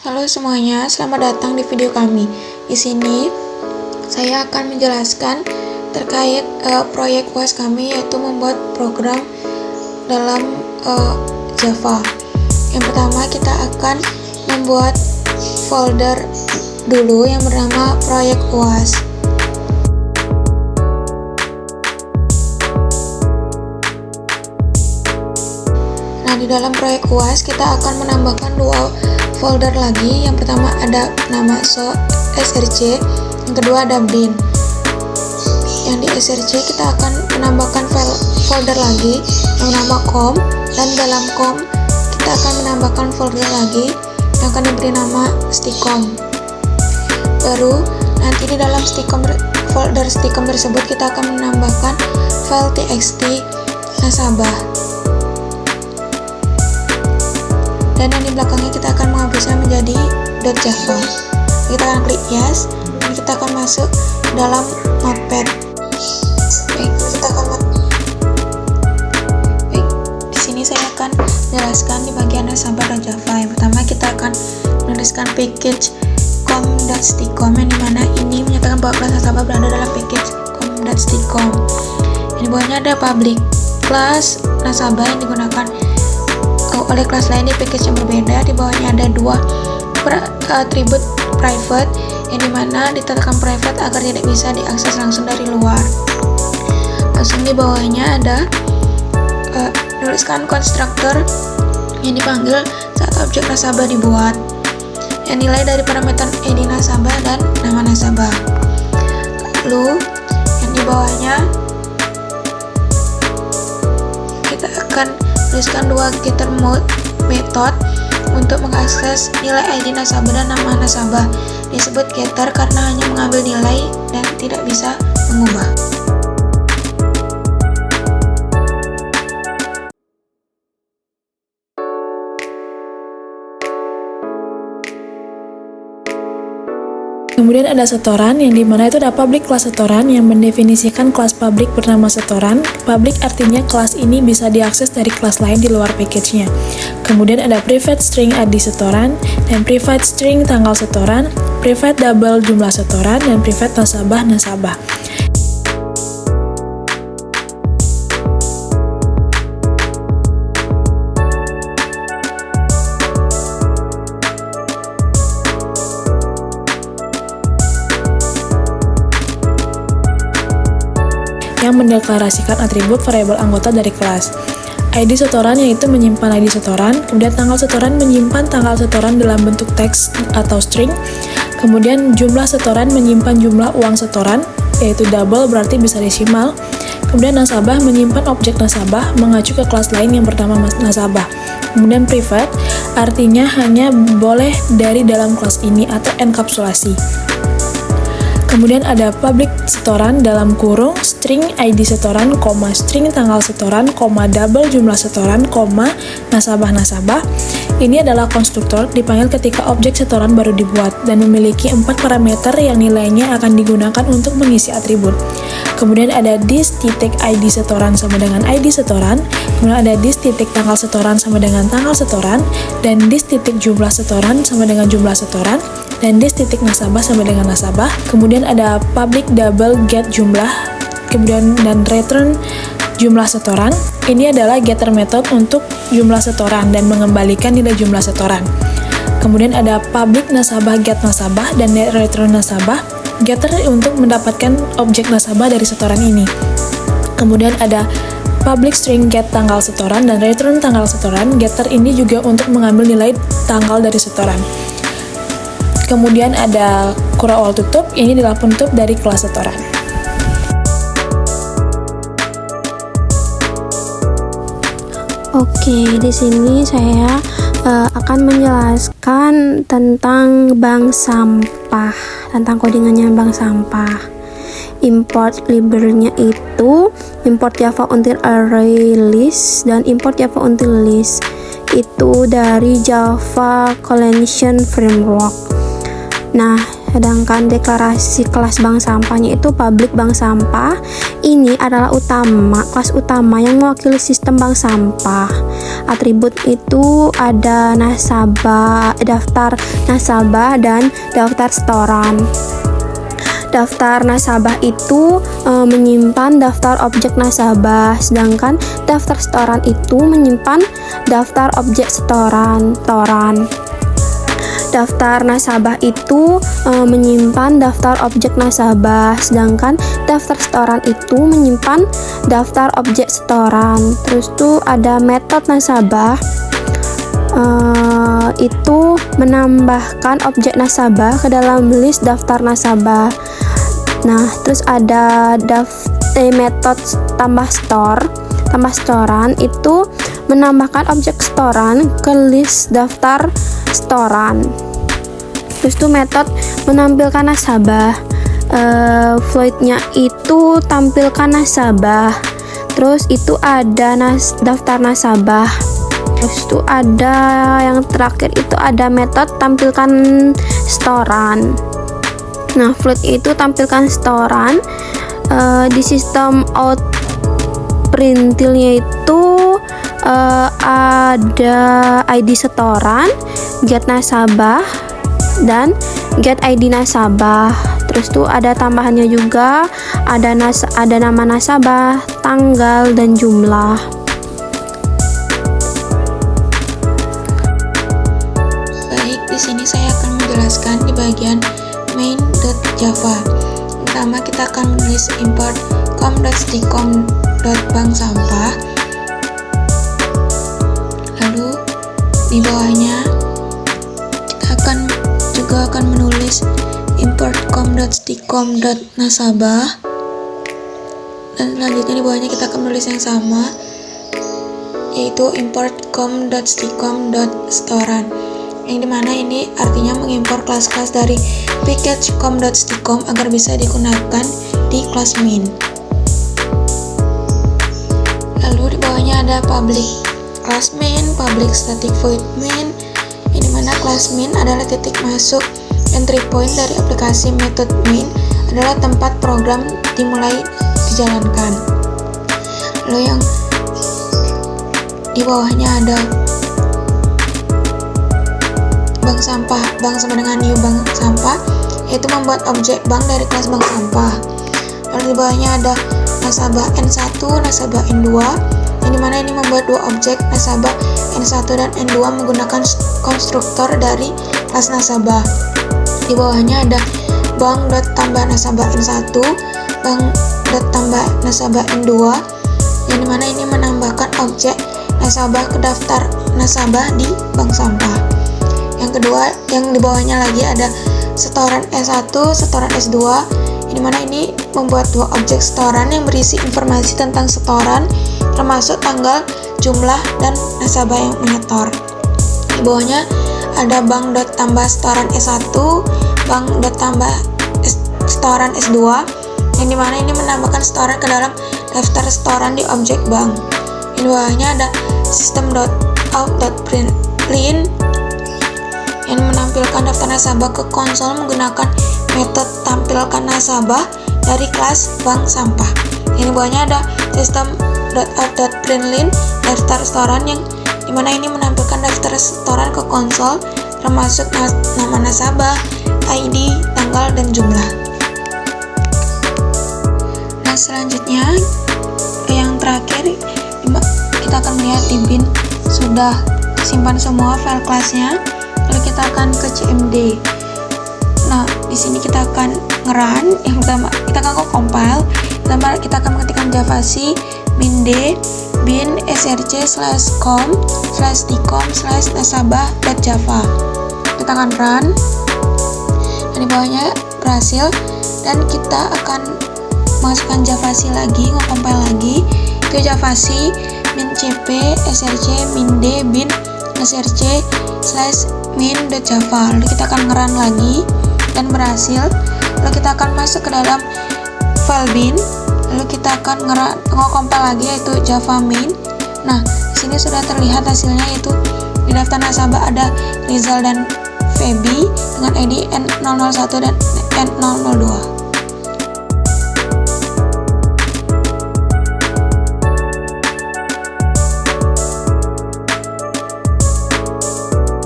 Halo semuanya, selamat datang di video kami. Di sini saya akan menjelaskan terkait proyek UAS kami, yaitu membuat program dalam Java. Yang pertama kita akan membuat folder dulu yang bernama proyek UAS. Nah, di dalam proyek UAS kita akan menambahkan dua folder lagi. Yang pertama ada nama src, yang kedua ada bin. Yang di src kita akan menambahkan folder lagi yang bernama com, dan dalam com kita akan menambahkan folder lagi yang akan diberi nama stickom. Baru nanti di dalam folder stickom tersebut kita akan menambahkan file txt nasabah. Dan yang di belakangnya kita akan menghapusnya menjadi .java. Kita akan klik yes, dan kita akan masuk dalam notepad. Di sini saya akan menjelaskan di bagian nasabah .java. Yang pertama kita akan menuliskan package com.stickom, yang dimana ini menyatakan bahwa kelas nasabah berada dalam package com.stickom. Di bawahnya ada public class nasabah yang digunakan oleh kelas lain di package yang berbeda. Di bawahnya ada dua atribut private, yang dimana ditetapkan private agar tidak bisa diakses langsung dari luar. Langsung di bawahnya ada menuliskan konstruktor yang dipanggil saat objek nasabah dibuat, yang nilai dari parameter id nasabah dan nama nasabah. Lalu yang di bawahnya kita akan tuliskan dua getter method untuk mengakses nilai ID nasabah dan nama nasabah. Disebut getter karena hanya mengambil nilai dan tidak bisa mengubah. Kemudian ada setoran, yang dimana itu ada public class setoran yang mendefinisikan kelas public bernama setoran. Public artinya kelas ini bisa diakses dari kelas lain di luar package-nya. Kemudian ada private string ID setoran, dan private string tanggal setoran, private double jumlah setoran, dan private nasabah. Yang mendeklarasikan atribut variabel anggota dari kelas. ID setoran yaitu menyimpan ID setoran, kemudian tanggal setoran menyimpan tanggal setoran dalam bentuk teks atau string, kemudian jumlah setoran menyimpan jumlah uang setoran, yaitu double berarti bisa desimal, kemudian nasabah menyimpan objek nasabah mengacu ke kelas lain yang bernama nasabah. Kemudian private artinya hanya boleh dari dalam kelas ini atau enkapsulasi. Kemudian ada public setoran dalam kurung string ID setoran, string tanggal setoran, double jumlah setoran, nasabah. Ini adalah konstruktor dipanggil ketika objek setoran baru dibuat dan memiliki 4 parameter yang nilainya akan digunakan untuk mengisi atribut. Kemudian ada dis.id setoran sama dengan ID setoran, kemudian ada dis.tanggal setoran sama dengan tanggal setoran, dan dis.jumlah setoran sama dengan jumlah setoran, dan dis.nasabah sama dengan nasabah. Kemudian ada public double get jumlah, kemudian dan return jumlah setoran. Ini adalah getter method untuk jumlah setoran dan mengembalikan nilai jumlah setoran. Kemudian ada public nasabah get nasabah dan return nasabah, getter untuk mendapatkan objek nasabah dari setoran ini. Kemudian ada public string get tanggal setoran dan return tanggal setoran, getter ini juga untuk mengambil nilai tanggal dari setoran. Kemudian ada kurang awal tutup, ini adalah penutup dari kelas setoran. Oke, di sini saya akan menjelaskan tentang bank sampah, tentang codingannya bank sampah. Import library-nya itu import Java until array list dan import Java until list itu dari Java Collection Framework. Nah, sedangkan deklarasi kelas bank sampahnya itu public bank sampah. Ini adalah kelas utama yang mewakili sistem bank sampah. atribut itu ada nasabah, daftar nasabah dan daftar setoran. Daftar nasabah itu menyimpan daftar objek nasabah, sedangkan daftar setoran itu menyimpan daftar objek setoran. Daftar nasabah itu menyimpan daftar objek nasabah, sedangkan daftar setoran itu menyimpan daftar objek setoran. Terus tuh ada metode nasabah, itu menambahkan objek nasabah ke dalam list daftar nasabah. Nah, terus ada metode tambah setoran itu menambahkan objek setoran ke list daftar setoran. Terus tuh metode menampilkan nasabah, floatnya itu tampilkan nasabah. Terus itu ada daftar nasabah. Terus tuh ada yang terakhir itu ada metode tampilkan setoran. Nah, float itu tampilkan setoran. Di sistem printilnya itu ada ID setoran, get nasabah, dan get ID nasabah. Terus tuh ada tambahannya juga, ada nama nasabah, tanggal, dan jumlah. Baik, di sini saya akan menjelaskan di bagian main.java. Pertama kita akan menulis import com.sticom.banksampah. Lalu di bawahnya kita akan menulis import com.sticom.nasabah. Dan selanjutnya di bawahnya kita akan menulis yang sama, yaitu import com.sticom.setoran, yang dimana ini artinya mengimpor kelas-kelas dari package com.sticom agar bisa digunakan di kelas main. Lalu di bawahnya ada public class main, public static void main, yang dimana kelas main adalah titik masuk entry point dari aplikasi. Method main adalah tempat program dimulai dijalankan. Lalu yang di bawahnya ada bank sampah, bank sama dengan new bank sampah, yaitu membuat objek bank dari kelas bank sampah. Lalu di bawahnya ada nasabah N1, nasabah N2, yang dimana ini membuat dua objek nasabah N1 dan N2 menggunakan konstruktor dari kelas nasabah. Di bawahnya ada bank.tambah nasabah N1, bank.tambah nasabah N2, yang dimana ini menambahkan objek nasabah ke daftar nasabah di bank sampah. Yang kedua, yang di bawahnya lagi ada setoran S1, setoran S2, yang dimana ini membuat dua objek setoran yang berisi informasi tentang setoran, termasuk tanggal, jumlah, dan nasabah yang menyetor. Di bawahnya ada bank.tambah setoran S1, bank.tambah setoran S2, yang dimana ini menambahkan setoran ke dalam daftar setoran di objek bank. Di bawahnya ada system.out.println yang menampilkan daftar nasabah ke konsol menggunakan metode tampilkan nasabah dari kelas bank sampah. Yang di bawahnya ada system.out.println daftar setoran, yang dimana ini menampilkan daftar setoran ke konsol, termasuk nama nasabah, ID, tanggal, dan jumlah. Nah, selanjutnya yang terakhir kita akan melihat di bin sudah simpan semua file kelasnya. Lalu kita akan ke CMD. Nah, di sini kita akan ngerun. Yang pertama kita akan compile. Pertama kita akan mengetikkan javc bin d bin src/com/sticom/nasabah.java. Kita akan run. Dan di bawahnya berhasil, dan kita akan masukkan javc lagi, nge-compile lagi. Itu javc min cp src min d bin src/min.java. Lalu kita akan ngerun lagi dan berhasil. Lalu kita akan masuk ke dalam file bin. Lalu kita akan nge-compile lagi, yaitu java main. Nah, di sini sudah terlihat hasilnya, yaitu di daftar nasabah ada Rizal dan Feby dengan ID N001 dan N002.